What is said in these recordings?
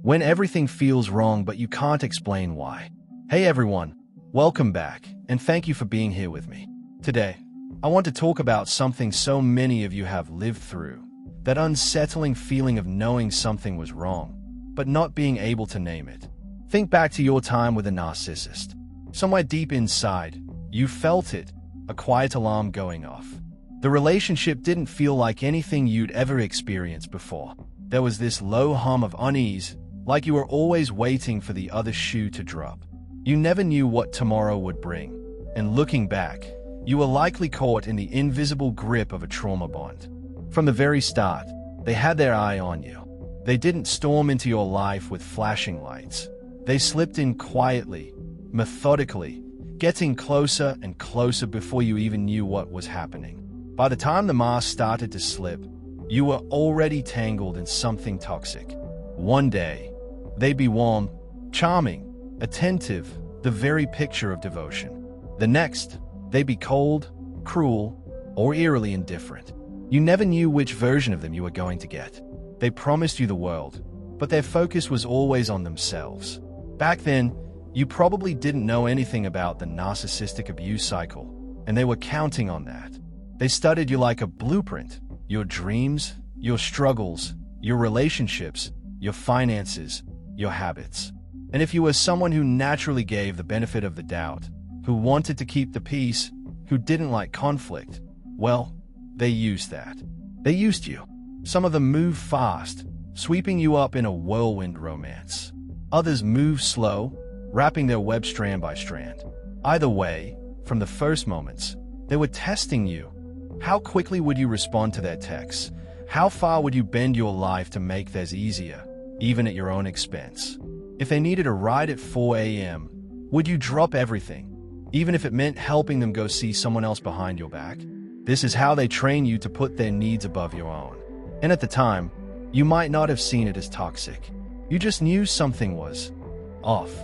When everything feels wrong but you can't explain why. Hey everyone, welcome back, and thank you for being here with me. Today, I want to talk about something so many of you have lived through, that unsettling feeling of knowing something was wrong, but not being able to name it. Think back to your time with a narcissist. Somewhere deep inside, you felt it, a quiet alarm going off. The relationship didn't feel like anything you'd ever experienced before. There was this low hum of unease, like you were always waiting for the other shoe to drop. You never knew what tomorrow would bring, and looking back, you were likely caught in the invisible grip of a trauma bond. From the very start, they had their eye on you. They didn't storm into your life with flashing lights. They slipped in quietly, methodically, getting closer and closer before you even knew what was happening. By the time the mask started to slip, you were already tangled in something toxic. One day, they'd be warm, charming, attentive, the very picture of devotion. The next, they'd be cold, cruel, or eerily indifferent. You never knew which version of them you were going to get. They promised you the world, but their focus was always on themselves. Back then, you probably didn't know anything about the narcissistic abuse cycle, and they were counting on that. They studied you like a blueprint, your dreams, your struggles, your relationships, your finances, your habits. And if you were someone who naturally gave the benefit of the doubt, who wanted to keep the peace, who didn't like conflict, well, they used that. They used you. Some of them moved fast, sweeping you up in a whirlwind romance. Others moved slow, wrapping their web strand by strand. Either way, from the first moments, they were testing you. How quickly would you respond to their texts? How far would you bend your life to make theirs easier, even at your own expense? If they needed a ride at 4 a.m., would you drop everything, even if it meant helping them go see someone else behind your back? This is how they train you to put their needs above your own. And at the time, you might not have seen it as toxic. You just knew something was off.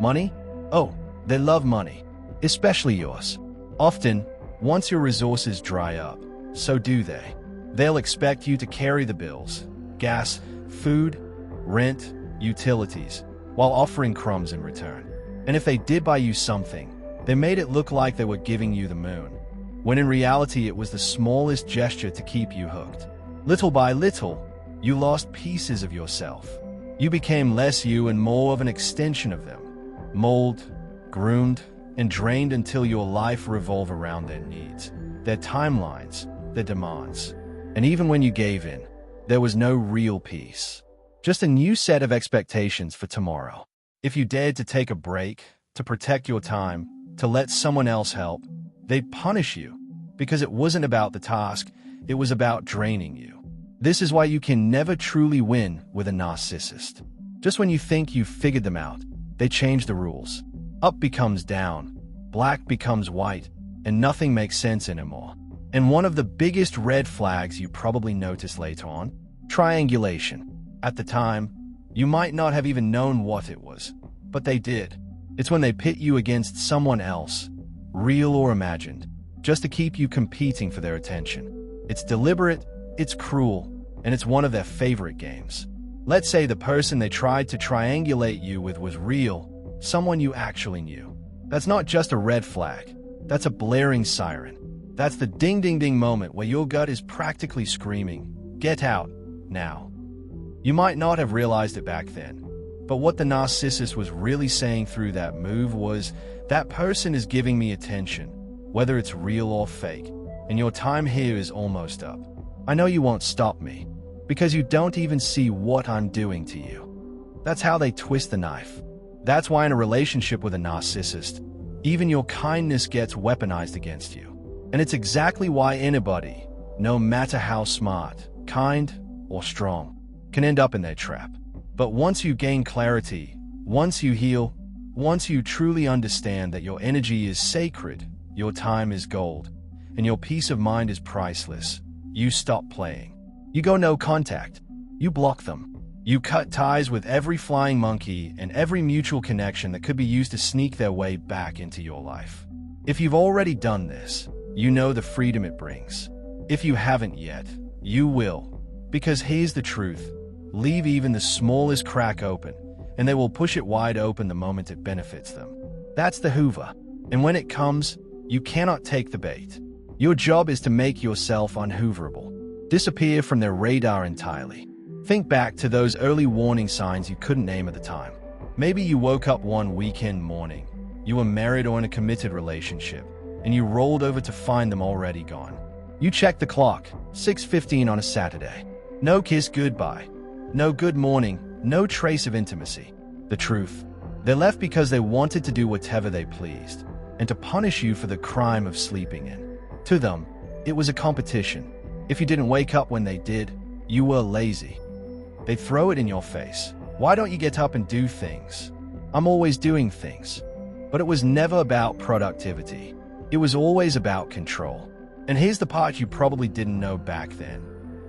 Money? Oh, they love money, especially yours. Often, once your resources dry up, so do they. They'll expect you to carry the bills, gas, food, rent, utilities, while offering crumbs in return. And if they did buy you something, they made it look like they were giving you the moon, when in reality it was the smallest gesture to keep you hooked. Little by little, you lost pieces of yourself. You became less you and more of an extension of them, molded, groomed, and drained until your life revolved around their needs, their timelines, their demands. And even when you gave in, there was no real peace. Just a new set of expectations for tomorrow. If you dared to take a break, to protect your time, to let someone else help, they'd punish you, because it wasn't about the task, it was about draining you. This is why you can never truly win with a narcissist. Just when you think you've figured them out, they change the rules. Up becomes down, black becomes white, and nothing makes sense anymore. And one of the biggest red flags you probably noticed later on, triangulation. At the time, you might not have even known what it was, but they did. It's when they pit you against someone else, real or imagined, just to keep you competing for their attention. It's deliberate, it's cruel, and it's one of their favorite games. Let's say the person they tried to triangulate you with was real, someone you actually knew. That's not just a red flag, that's a blaring siren. That's the ding-ding-ding moment where your gut is practically screaming, "Get out, now." You might not have realized it back then, but what the narcissist was really saying through that move was, that person is giving me attention, whether it's real or fake, and your time here is almost up. I know you won't stop me, because you don't even see what I'm doing to you. That's how they twist the knife. That's why in a relationship with a narcissist, even your kindness gets weaponized against you. And it's exactly why anybody, no matter how smart, kind, or strong, can end up in their trap. But once you gain clarity, once you heal, once you truly understand that your energy is sacred, your time is gold, and your peace of mind is priceless, you stop playing. You go no contact. You block them. You cut ties with every flying monkey and every mutual connection that could be used to sneak their way back into your life. If you've already done this, you know the freedom it brings. If you haven't yet, you will. Because here's the truth. leave even the smallest crack open, and they will push it wide open the moment it benefits them. That's the Hoover. And when it comes, you cannot take the bait. Your job is to make yourself unhooverable. Disappear from their radar entirely. Think back to those early warning signs you couldn't name at the time. Maybe you woke up one weekend morning, you were married or in a committed relationship, and you rolled over to find them already gone. You checked the clock, 6:15 on a Saturday. No kiss goodbye. No good morning, no trace of intimacy. The truth, they left because they wanted to do whatever they pleased, and to punish you for the crime of sleeping in. To them, it was a competition. If you didn't wake up when they did, you were lazy. They'd throw it in your face. Why don't you get up and do things? I'm always doing things. But it was never about productivity. It was always about control. And here's the part you probably didn't know back then.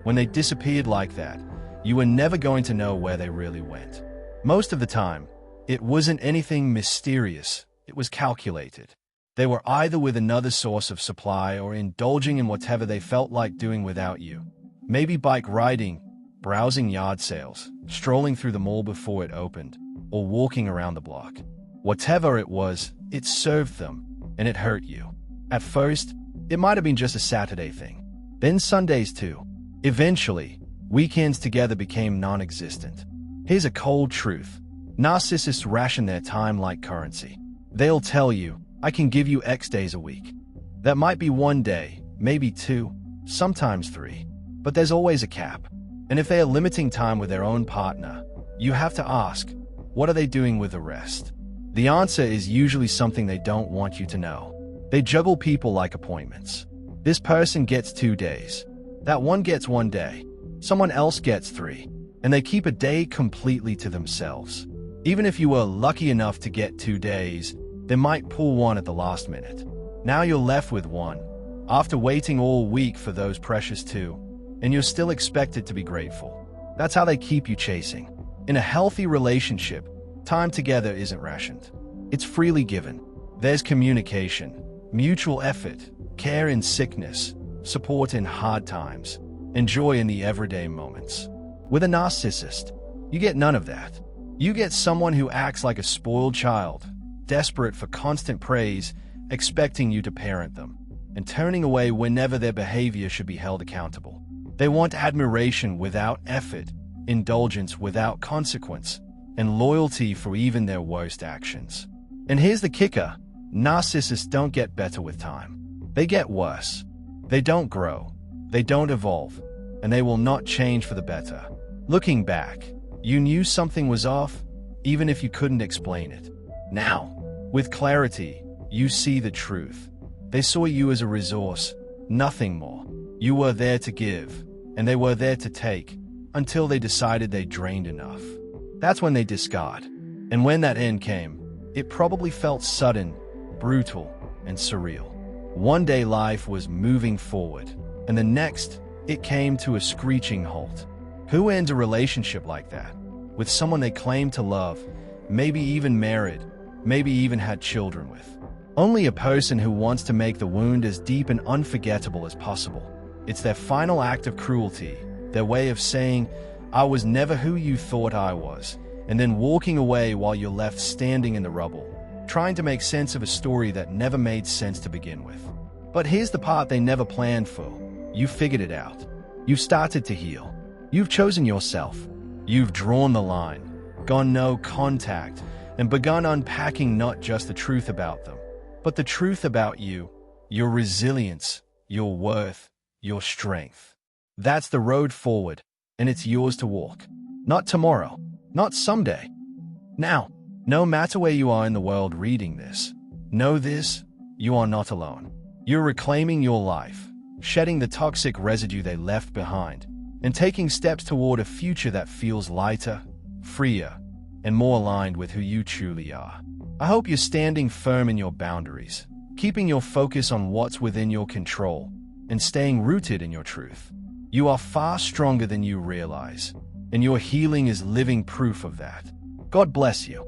When they disappeared like that, you were never going to know where they really went. Most of the time, it wasn't anything mysterious. It was calculated. They were either with another source of supply or indulging in whatever they felt like doing without you. Maybe bike riding, browsing yard sales, strolling through the mall before it opened, or walking around the block. Whatever it was, it served them, and it hurt you. At first, it might have been just a Saturday thing. Then Sundays too. Eventually, weekends together became non-existent. Here's a cold truth. Narcissists ration their time like currency. They'll tell you, I can give you X days a week. That might be one day, maybe two, sometimes three. But there's always a cap. And if they are limiting time with their own partner, you have to ask, what are they doing with the rest? The answer is usually something they don't want you to know. They juggle people like appointments. This person gets 2 days. That one gets 1 day. Someone else gets 3. And they keep a day completely to themselves. Even if you were lucky enough to get 2 days, they might pull one at the last minute. Now you're left with one, after waiting all week for those precious 2, and you're still expected to be grateful. That's how they keep you chasing. In a healthy relationship, time together isn't rationed. It's freely given. There's communication, mutual effort, care in sickness, support in hard times, and joy in the everyday moments. With a narcissist, you get none of that. You get someone who acts like a spoiled child, desperate for constant praise, expecting you to parent them, and turning away whenever their behavior should be held accountable. They want admiration without effort, indulgence without consequence, and loyalty for even their worst actions. And here's the kicker. Narcissists don't get better with time. They get worse. They don't grow. They don't evolve. And they will not change for the better. Looking back, you knew something was off, even if you couldn't explain it. Now, with clarity, you see the truth. They saw you as a resource, nothing more. You were there to give, and they were there to take, until they decided they drained enough. That's when they discard. And when that end came, it probably felt sudden, brutal, and surreal. One day life was moving forward, and the next, it came to a screeching halt. Who ends a relationship like that? With someone they claim to love, maybe even married, maybe even had children with. Only a person who wants to make the wound as deep and unforgettable as possible. It's their final act of cruelty, their way of saying, I was never who you thought I was, and then walking away while you're left standing in the rubble, trying to make sense of a story that never made sense to begin with. But here's the part they never planned for. You figured it out. You've started to heal. You've chosen yourself. You've drawn the line, gone no contact, and begun unpacking not just the truth about them, but the truth about you, your resilience, your worth, your strength. That's the road forward, and it's yours to walk. Not tomorrow, not someday. Now, no matter where you are in the world reading this, know this, you are not alone. You're reclaiming your life, shedding the toxic residue they left behind, and taking steps toward a future that feels lighter, freer, and more aligned with who you truly are. I hope you're standing firm in your boundaries, keeping your focus on what's within your control, and staying rooted in your truth. You are far stronger than you realize, and your healing is living proof of that. God bless you.